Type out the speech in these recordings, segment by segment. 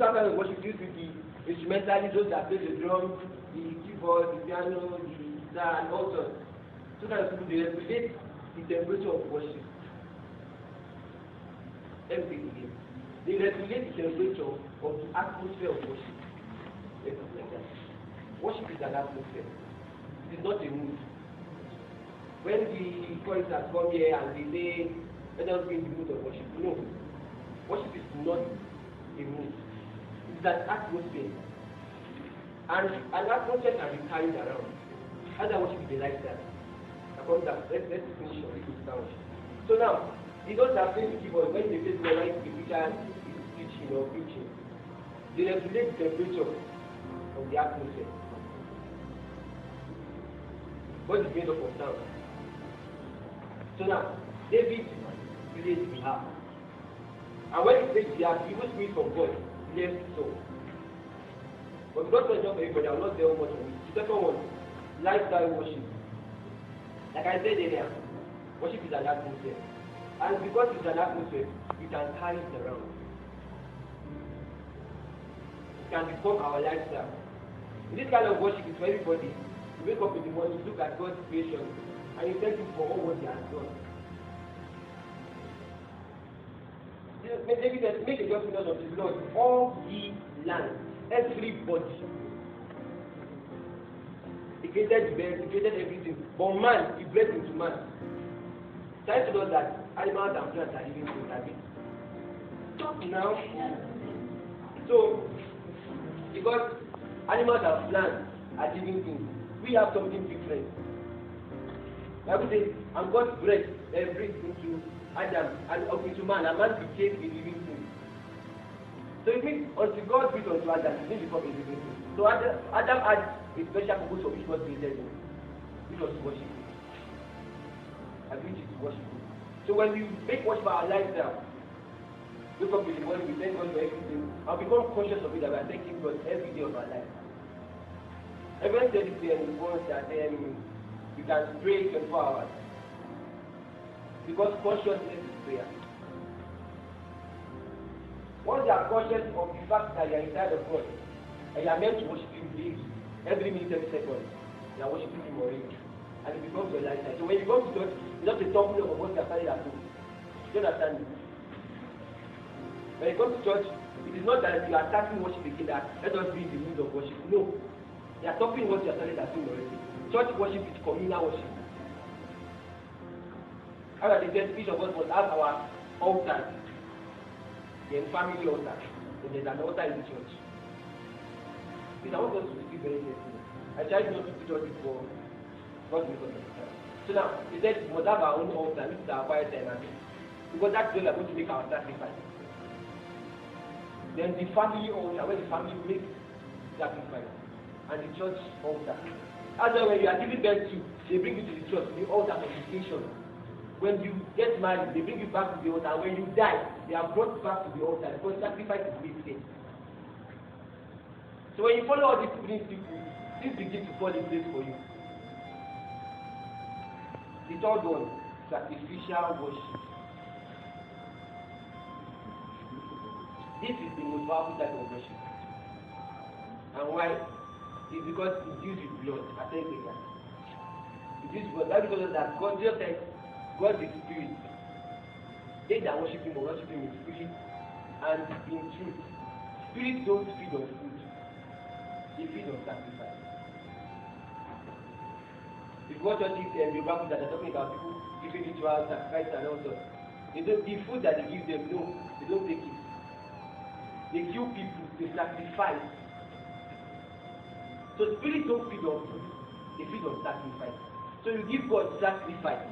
type of worship used with the instrumentalists, those that play the drum, the keyboard, the piano, the guitar, and all sorts. So that people they regulate the temperature of worship. Everything again. They regulate the temperature of the atmosphere of worship. Everything like that. Worship is an atmosphere. It is not a mood. When the choristers come here and they say, let us be in the mood of worship. No. Worship is not a mood. It is an atmosphere. And an atmosphere can be carried around. Other worship is a lifestyle. Let's finish on this worship. So now, they don't have to keyboard when they play the right the preacher is teaching or preaching. They regulate the temperature of the atmosphere. What is made up of sound? So now, David plays the harp. And when he plays the harp, he was spirit from God. He left so. But because it's not for everybody, I will not tell much of it. The second one, lifestyle worship. Like I said earlier, worship is an atmosphere. And because it's an atmosphere, we can carry it around. It can become our lifestyle. This kind of worship is for everybody. You wake up in the morning, you look at God's creation, and you thank Him for all what He has done. Maybe make a judgment of the Lord, all ye land, everybody. He created the birds, he created everything. But man, he breathed into man. Try to know that animals and plants are living things like this. Stop now. So, because animals and plants are living things, we have something different. Bible says, and God breathed into Adam and up into man, and man became a living thing. So it means until God breathed unto Adam, he didn't become a living thing. So Adam had a special purpose for which God created him, which was to worship him. And which is to worship him. So when we make worship our lifestyle, wake up in the morning, we thank God for everything, and become conscious of it that we are thanking God every day of our life. Everyone said it here in once that you can pray 24 hours. Because consciousness is prayer. Once you are conscious of the fact that you are inside of God, and you are meant to worship Him daily, every minute, every second, you are worshiping Him already. And it becomes your lifestyle. So when you go to church, it's not a tumbling of what you are starting at home. Do you understand me? When you come to church, it is not that you are starting worship again, that let us be in the mood of worship. No. You are talking what you are starting at home already. Church worship is communal worship. How they said each of us must have our altar, then family altar, and there's an altar in the church. Because I want us to be very careful. I tried not to put all this for God because of the time. So now, he said we must have our own altar, which is our quiet time, because that's where we are going to make our sacrifice. Then the family altar, where the family makes sacrifice, and the church altar. As well, when you are giving birth to, they bring you to the church, the altar of education. When you get married, they bring you back to the altar. When you die, they are brought back to the altar because sacrifice is made there. So when you follow all these principles, things begin to fall in place for you. The third one, sacrificial worship. This is the most powerful type of worship. And why? It's because it deals with blood. I tell you that. It deals with blood. That's because that God just said, God is spirit. They that worship Him will worship Him in spirit and in truth. Spirits don't feed on food. They feed on sacrifice. If you watch all these Bible that are talking about people giving rituals, sacrifice and all that, the food that they give them, no, they don't take it. They kill people, they sacrifice. So spirits don't feed on food, they feed on sacrifice. So you give God sacrifice.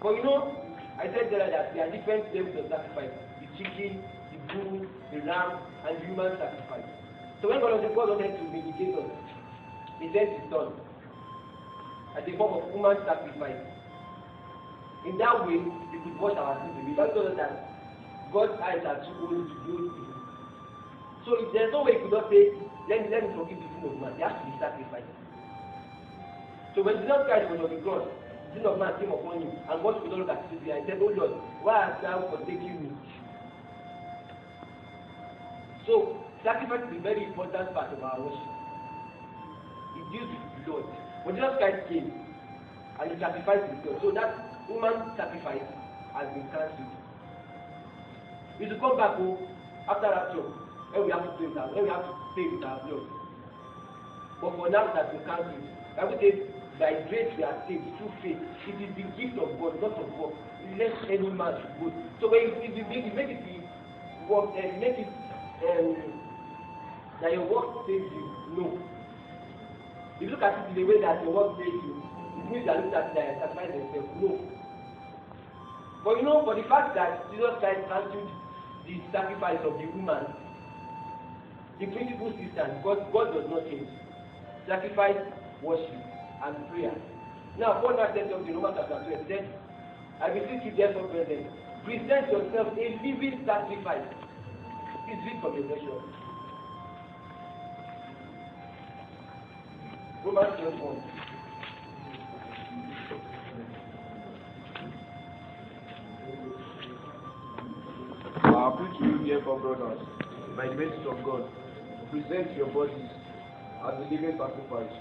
But you know, I said there that there are different levels of sacrifice. The chicken, the bull, the lamb, and the human sacrifice. So when God wanted to vindicate us, He sent His Son as a form of human sacrifice. In that way, we could wash our sins. We can't tell us that God's eyes are too holy to do evil. So if there's no way He could not say, let me forgive the sin of man, there has to be sacrifice. So when Jesus Christ was on the cross, the sin of man came upon Him, and God could not look at His and said, oh Lord, why hast thou forsaken me? So sacrifice is a very important part of our worship. It deals with blood. But Jesus Christ came and he sacrificed himself. So that human sacrifice has been cancelled. We should come back home after rapture when we have to pay with our blood. But for now it has been cancelled. Bible says by grace we are saved through faith. It is the gift of God, not of work. Let any man should go. So when you make it the work, make it that your work saves you. No. If you look at it in the way that your work saves you, it means you are looking at it and sacrifice yourself. No. But you know, for the fact that Jesus Christ cancelled the sacrifice of the woman, the principle still stands because God does not change. Sacrifice, worship, and prayer. Now, Paul now said something in Romans chapter 12. Said, I beseech you therefore, brethren, present yourself a living sacrifice. Please read from your version. Romans 12:1. I appeal to you, therefore, brothers, by the mercy of God, present your bodies as a living sacrifice,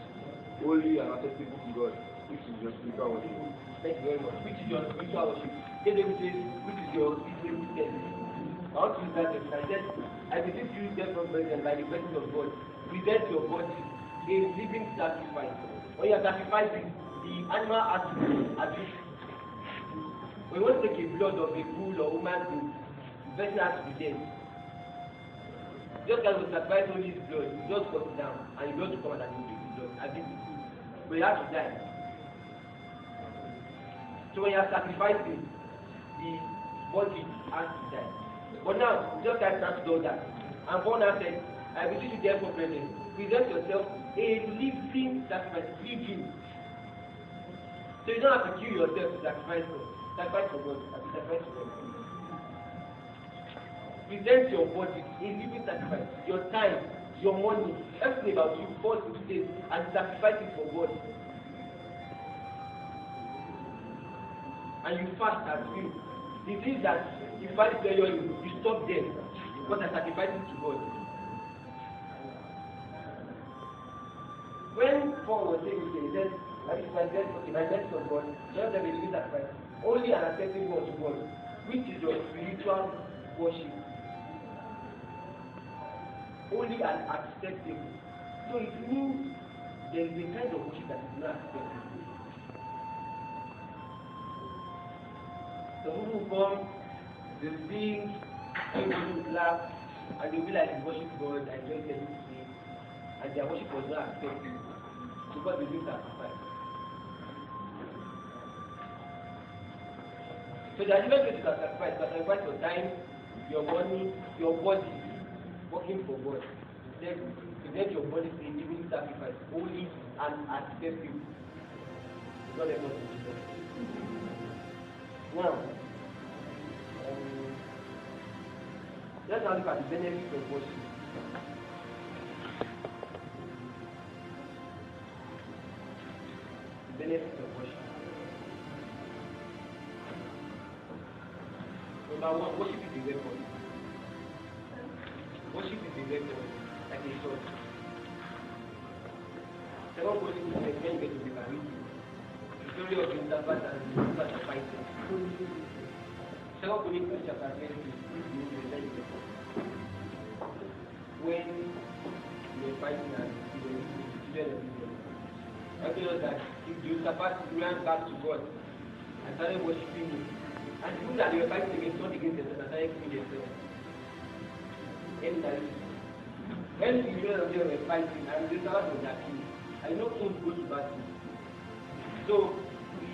holy and acceptable to God, which is your spiritual worship. Thank you very much. Which is your spiritual worship? David says, which is your spiritual service? I want to use that text. I said, I beseech you, therefore, brethren, by the mercy of God, present your body a living sacrifice. When you are sacrificing, the animal has to be abused. When you want to take a blood of a bull or woman's blood, the person has to be dead. Just as we sacrifice only his blood, you just cut it down and you just come out and you take the blood. But you have to die. So when you are sacrificing, the body has to die. But now, just like that does that. And Paul now said, I beseech you therefore, brethren, present yourself a living sacrifice, living. So you don't have to kill yourself to sacrifice God. Sacrifice for God, and sacrifice for God. Present your body a living sacrifice, your time, your money, everything about you, falls into place and sacrifice it for God. And you fast as you. The things that you find pleasure in, you stop them because I sacrifice it to God. When Paul was saying this, he said, my best of God, just have a living sacrifice, only an acceptable to God, which is your spiritual worship. Only an acceptable. So it means there is a kind of worship that is not acceptable. Some people come, they sing, everybody will clap, and they'll be like, worship God, I enjoy everything, and their worship was not acceptable because they didn't sacrifice. So there are different ways to sacrifice. You can sacrifice your time, your money, your body, working for God. Then present your body to a living sacrifice, holy and acceptable. God help us in Jesus. Now, let's now look at the benefits of worship. The benefits of worship. Number one, worship is a weapon. Worship is a weapon, like a sword. Second, worship is when you get to the community. The story of the servant and the servant are fighting. Second Corinthians chapter 20 is the very weapon. When you were fighting and you were with the children of Israel, I tell us that if you surpass, you ran back to God and started worshiping Him. And the people that they were fighting against, not against themselves, and started killing themselves. Anytime. When the children of Israel were fighting and the servant was their king, I know kings go to battle. So we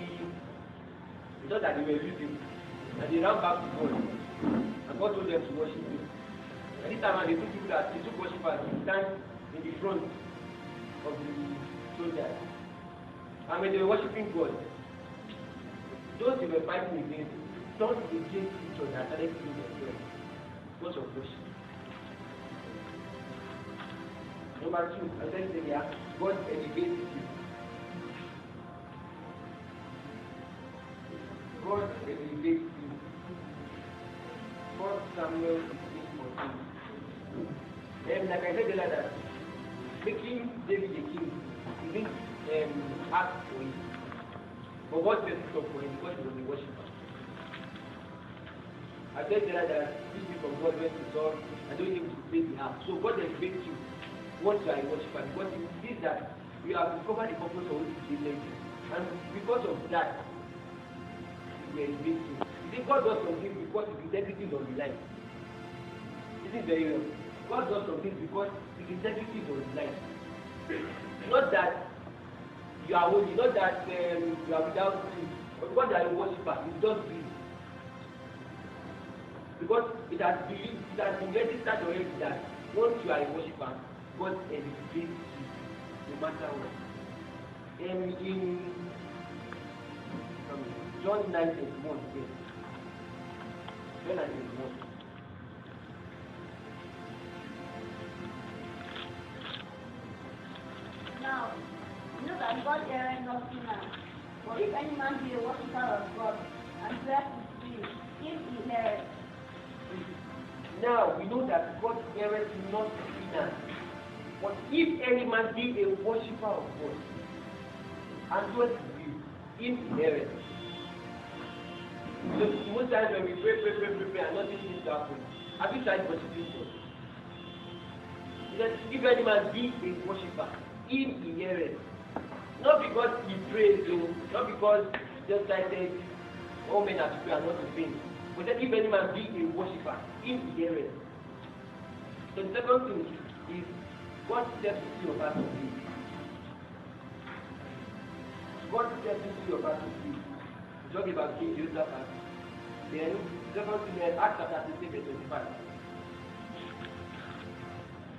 thought that they were losing. And they ran back to God. And God told them to worship Him. And this time they took worshippers to stand in the front of the soldiers. And when they were worshiping God, those they were fighting against turned against each other and started killing themselves. Because of worship. Number two, I said earlier, God educates you. God educates you. 1 Samuel 16:14. Like I said earlier, that making David a king, he didn't ask for it. But God set it up for him because he was a worshiper. I said earlier that this is from God went to Saul and don't able to pay the house. So God expects you once you are a worshiper because he sees that you have discovered the purpose of what he did. And because of that, you were a victim. You see, God does something because his integrity is on the line. This is very well. God does something because his integrity is on the line. Not that you are holy, not that you are without sin, but because you are a worshiper, you don't believe. Because it has been registered already that once you are a worshiper, God elevates you no matter what. In John 9:21, yes. John 9:21. Now, you know that God erreth not sinner. For if any man be a worshiper of God, and bless his spirit, him he erreth. Now we know that God erreth not sinner. But if any man be a worshiper of God, and doeth his will, him he erreth. So most times when we pray, and nothing seems to happen, have you tried worshiping God? He said, if any man be a worshiper, him he erreth. Not because he prays, not because just like said, all men are to pray and not to faint. But that if any man be a worshiper, him he erreth. So the second thing is God steps into your heart of faith. God steps into your heart of faith. We talk about King Joseph. Then the second thing is Acts chapter 16 verse 25.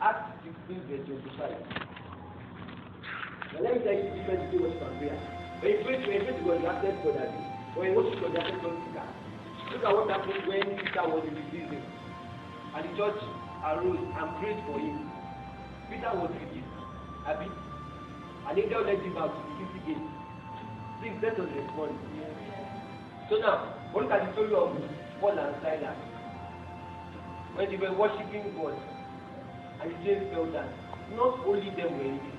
Acts 16 verse 25. Now let me tell you the difference between worship and prayer. When you pray to God, you access God that day. When you worship God, you access God that. Look at what happened when Peter was in the prison. And the church arose and prayed for him. Peter was released. Abi? And angel led him out to the city gate. Please let us respond. So now, look at the story of Paul and Silas. When they were worshiping God, and the chains fell down, not only them were released.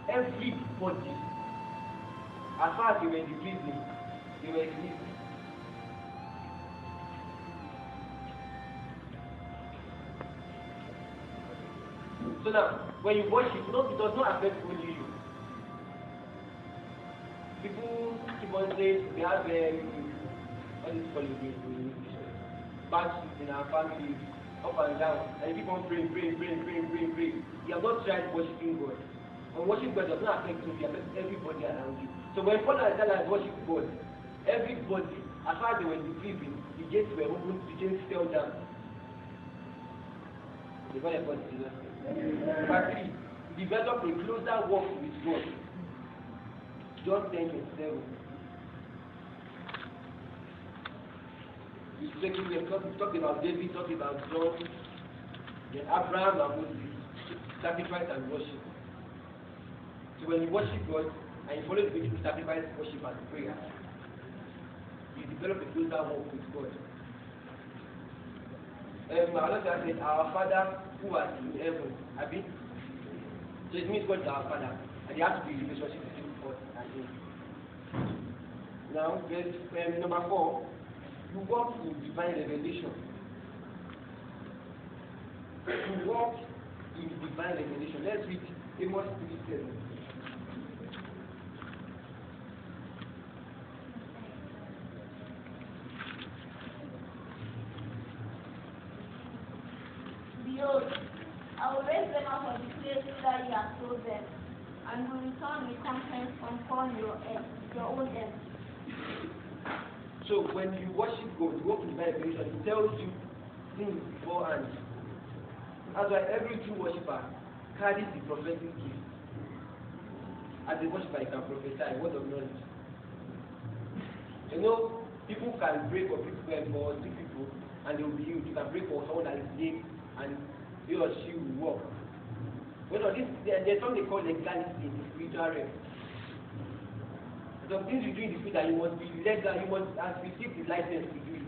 Everybody, as far as they were in the prison, they were released. So now, when you worship, it does not affect only you. People keep on saying we have what is called in English, battles in our family, up and down, and you keep on praying. You have not tried worshiping God. When worship God does not affect you, it affects everybody around you. So when Paul and Silas worship God, everybody, as far as they were in the prison, the gates were open, the chains fell down. The God of God is Jesus. Number 3, develop a closer walk with God. John 10:27. We talked about David, talked about John, then Abraham and Moses, sacrifice and worship. So when you worship God and you follow the way to sacrifice, worship and prayer, you develop a closer walk with God. My Lord said, our Father who art in heaven, Abi. So it means God is our Father, and there has to be a relationship between God and Him. Now, verse number 4, you walk in divine revelation. You walk in divine revelation. Let's read Amos 3:7. Behold, I will raise them out of the place that you have sold them, and will return recompense upon your own end. So when you worship God, you walk in divine revelation, it tells you things beforehand. That's why every true worshiper carries the prophetic gift. As a worshiper, you can prophesy, word of knowledge. You know, people can pray for people, sick people, and they will be healed. You can pray for someone that is lame, and he or she will walk. There's something called legality in the spiritual realm. Some things you do in the spirit that you must be legal, you must have received the license to do it.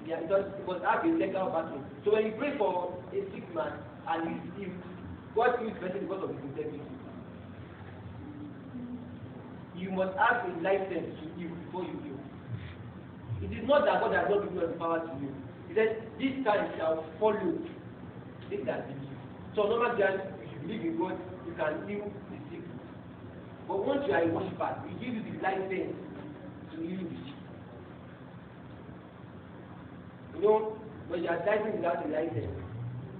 Yeah, because it was have a legal battle. So when you pray for a sick man and he's healed, God heals the person because of his integrity. You must have a license to heal before you heal. It is not that God has not given us the power to heal. He said, this time shall follow this that believe. So normal ground, if you believe in God, you can heal the sick. But once you are a worshiper, he gives you the license to heal the sick. You know, when you are driving without a license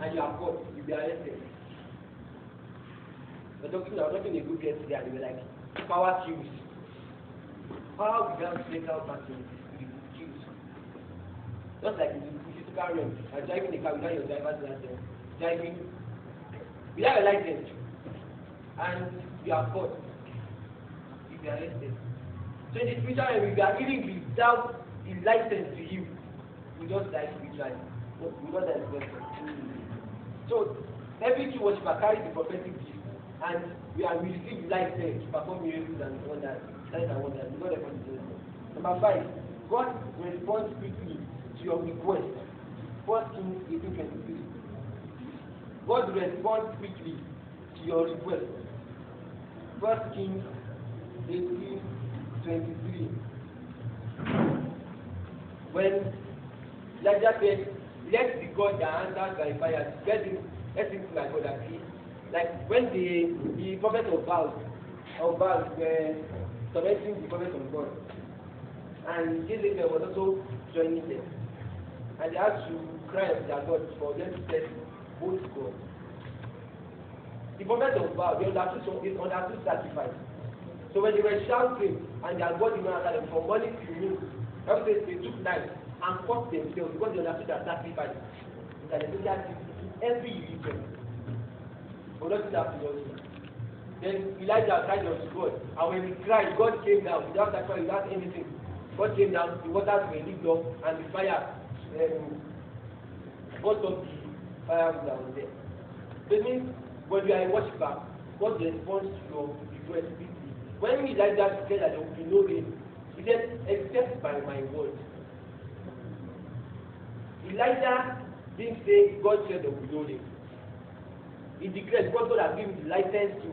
and you are caught, you'll be arrested. I was talking a good girl today and they were like, power cues. Power without legal battle is cues. Just like in the physical realm, you are driving a car without your driver's license, driving without a license, and you are caught, you'll be arrested. So in the spiritual realm, if you are living without a license to you, we just die spiritually. We don't die spiritually. So every true worshiper carries the prophetic gift, and we receive license to perform miracles and wonders, signs and wonders. We don't ever do it. Number 5, God responds quickly to your request. 1 Kings 18:23. God responds quickly to your request. 1 Kings 18:23. When Elijah said, let the God that answers by fire, let him to my God agree. Like when the prophet of Baal were tormenting the prophet of God, and Jezebel was also joining them, and they had to cry to their God for them to test both God. The prophet of Baal, they understood sacrifice. So when they were shouting and their God did not answer them from morning to noon, they took time and fought themselves because they understood that sacrifice is an essential activity in every religion. But not that philosophy. Then Elijah cried unto God, and when he cried, God came down without sacrifice, without anything. God came down, the waters were licked up, and the fire burst up the fire that was there. So it means when you are a worshiper, God responds to your request quickly. When Elijah said that there will be no rain, he said, except by my word. Elijah didn't say God said there will be no rain. He declared because God has given the license to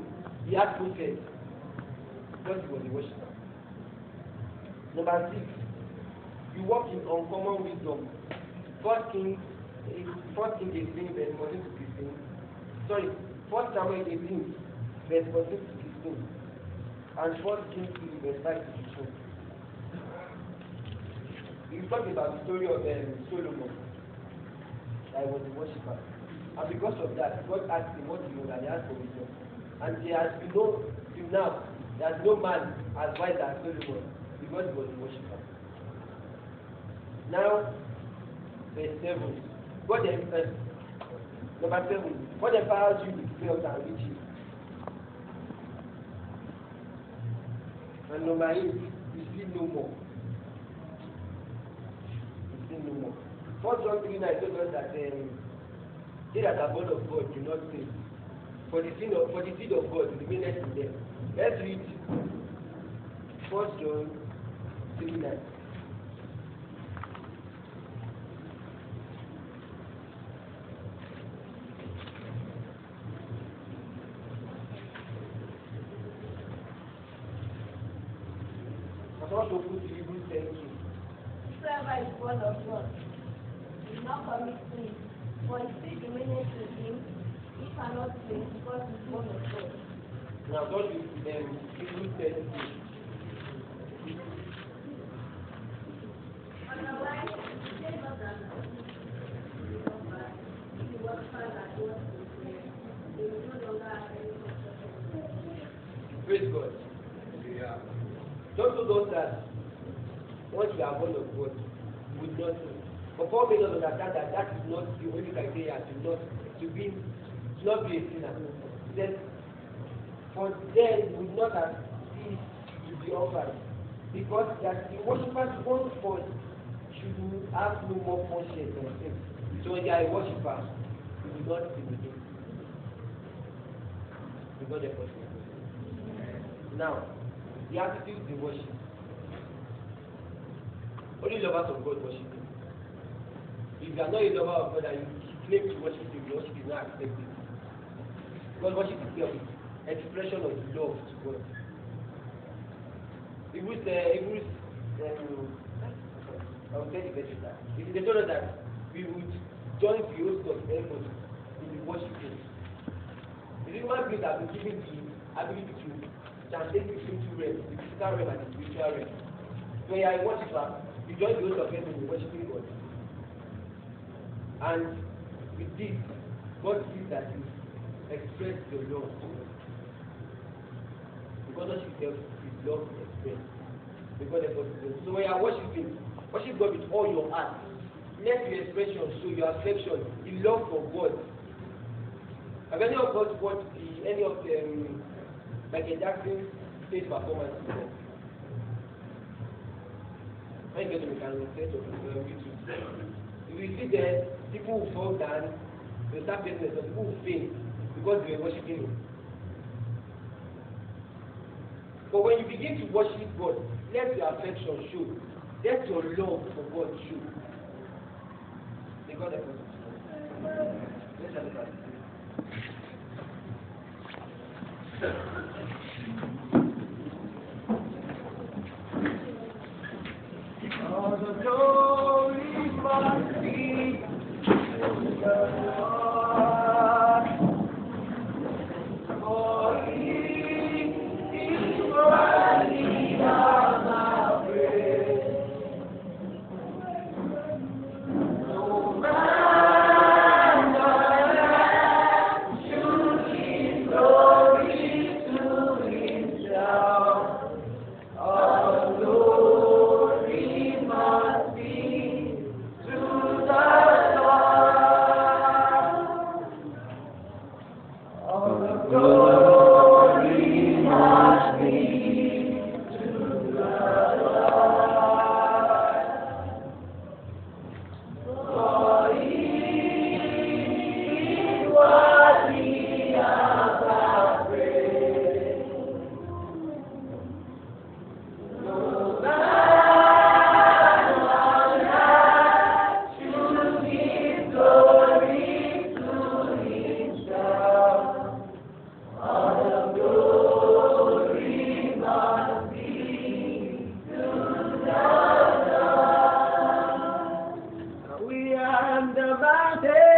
the atmosphere. Because he was a worshiper. Number 6, you walk in uncommon wisdom. 1 Kings 18 verse 14 to 15. Sorry, 1 Samuel 18 verse 14 to 15. And 1 Kings 3 verse 5 to 15. We talked about the story of Solomon. That was a worshiper. And because of that, God asked him what he knows, and he asked for wisdom. And he has been known till now, there is no man as wise as Solomon, because he was a worshiper. Now, verse 7. Number 7. God empowers you with wealth and riches. And number 8, you see no more. You see no more. 1 John 3:9 told us that they that are born of God do not sin. For the seed of God remaineth in them. Let's read 1 John 3:9. Also put Hebrews 10:2. Whoever is born of God will not commit sin, for his seed remaineth in him. He cannot sin because he is born of God. Now God is Hebrews 10:2. Otherwise, he said not that if he was found that God is there, he will no longer have any consequences. Praise God. Yeah. Don't do those that once you are born of God, you will not sin. But Paul made us understand that that is not the only criteria to not be a sinner. He said, for them would not have ceased to be offered, because that the worshippers one first should have no more conscience on sin. So when you are a worshipper, you will not sin again. You got the question. Now, the attitude in worship. Only lovers of God worship Him. If you are not a lover of God and you claim to worship Him, your worship is not accepted. Because worship itself is expression of love to God. Hebrews, I will tell you better that. It is the told us that we would join the host of heaven in the worshiping. The human beings have been given the ability to translate between two realms, the physical realm and the spiritual realm. So you are a worshiper, you join the host of heaven in worshiping God. And with this, God sees that you express your love. Because worship itself is love expressed. So when you are worshiping, worship God with all your heart. Let your expression show your affection, the love for God. Have any of us watched any of Michael Jackson's stage performance? When you get to the can set of YouTube, you will see there people who fall down, they start business, and people who faint because they were worshiping Him. But when you begin to worship God, let your affection show. Let your love for God show. May God help us. Let's have a look at it. All the glory must be to the Lord. For He is worthy of our praise. No man on earth should give glory to Himself. All glory must be to the Lord. All the glory must be to the Lord. For He is worthy of our praise. No man on earth should give glory to Himself. All the glory must be to the Lord. We are on the mountain.